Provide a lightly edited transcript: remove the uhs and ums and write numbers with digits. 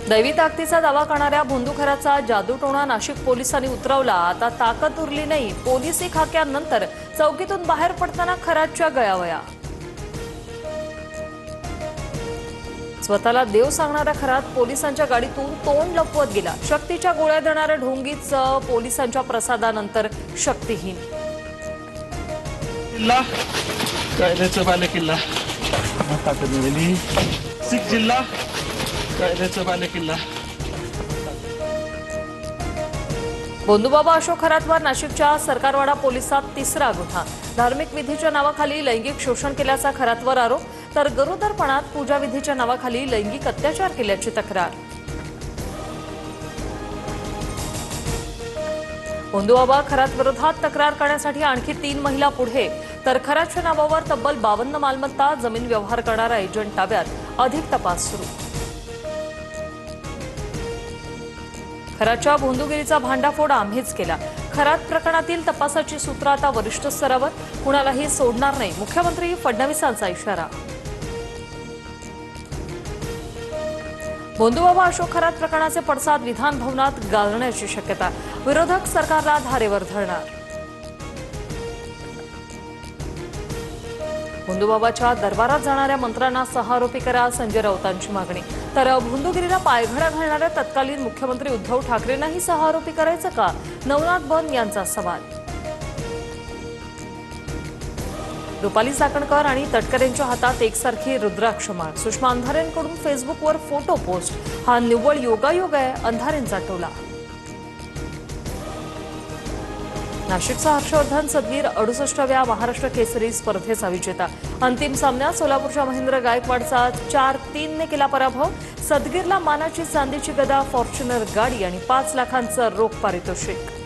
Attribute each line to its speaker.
Speaker 1: दैवी ताकदीचा दावा करणाऱ्या भोंदूखराचा जादूटोणा नाशिक पोलिसांनी उतरवला। आता ताकद उरली नाही। पोलिसी खाक्यानंतर चौकीतून बाहेर पडताना खरातच्या गयावया। स्वतःला देव सांगणाऱ्या खरात पोलिसांच्या गाडीतून तोंड लपवत गेला। शक्तीच्या गोळ्या देणाऱ्या ढोंगीच पोलिसांच्या प्रसादानंतर शक्तीहीन।
Speaker 2: जिल्हा कायद्याचा बालेकिल्ला ताकद मिळाली। सिख जिल्हा कायद्याचा बालेकिल्ला।
Speaker 1: भोंदूबाबा अशोक खरातवर नाशिकच्या सरकारवाडा पोलिसात तिसरा गुन्हा। धार्मिक विधीच्या नावाखाली लैंगिक शोषण केल्याचा खरातवर आरोप, तर गरोदरपणात पूजा विधीच्या नावाखाली लैंगिक अत्याचार केल्याची तक्रार। भोंदूबाबा खरात विरोधात तक्रार करण्यासाठी आणखी 3 महिला पुढे, तर खरातच्या नावावर तब्बल 52 मालमत्ता, जमीन व्यवहार करणारा एजंट ताब्यात। अधिक तपास सुरू। खरातच्या भोंदूगिरीचा भांडाफोड आम्हीच केला। खरात प्रकरणातील तपासाची सूत्र आता वरिष्ठ स्तरावर, कुणालाही सोडणार नाही, मुख्यमंत्री फडणवीसांचा इशारा। भोंदूबाबा अशोक खरात प्रकरणाचे पडसाद विधान भवनात गाजण्याची शक्यता। विरोधक सरकारला धारेवर धरणार। भोंदूबाबाच्या दरबारात जाणाऱ्या मंत्र्यांना सहारोपी करा, संजय राऊतांची मागणी। तर भोंदूगिरीला पायघडा घालणाऱ्या तत्कालीन मुख्यमंत्री उद्धव ठाकरेंनाही सहारोपी करायचं का, नवनाथ बन यांचा सवाल। रुपाली चाकणकर आणि तटकरेंच्या हातात एकसारखी रुद्राक्ष माळ। सुषमा अंधारेंकडून फेसबुकवर फोटो पोस्ट। हा निव्वळ योगायोग आहे, अंधारेंचा टोला। नाशिकचा हर्षवर्धन सदगीर 68व्या महाराष्ट्र केसरी स्पर्धेचा विजेता। अंतिम सामन्यात सोलापूरच्या महेंद्र गायकवाडचा 4-3 ने केला पराभव। सदगीरला मानाची चांदीची गदा, फॉर्च्युनर गाडी आणि 5 लाखांचं रोख पारितोषिक।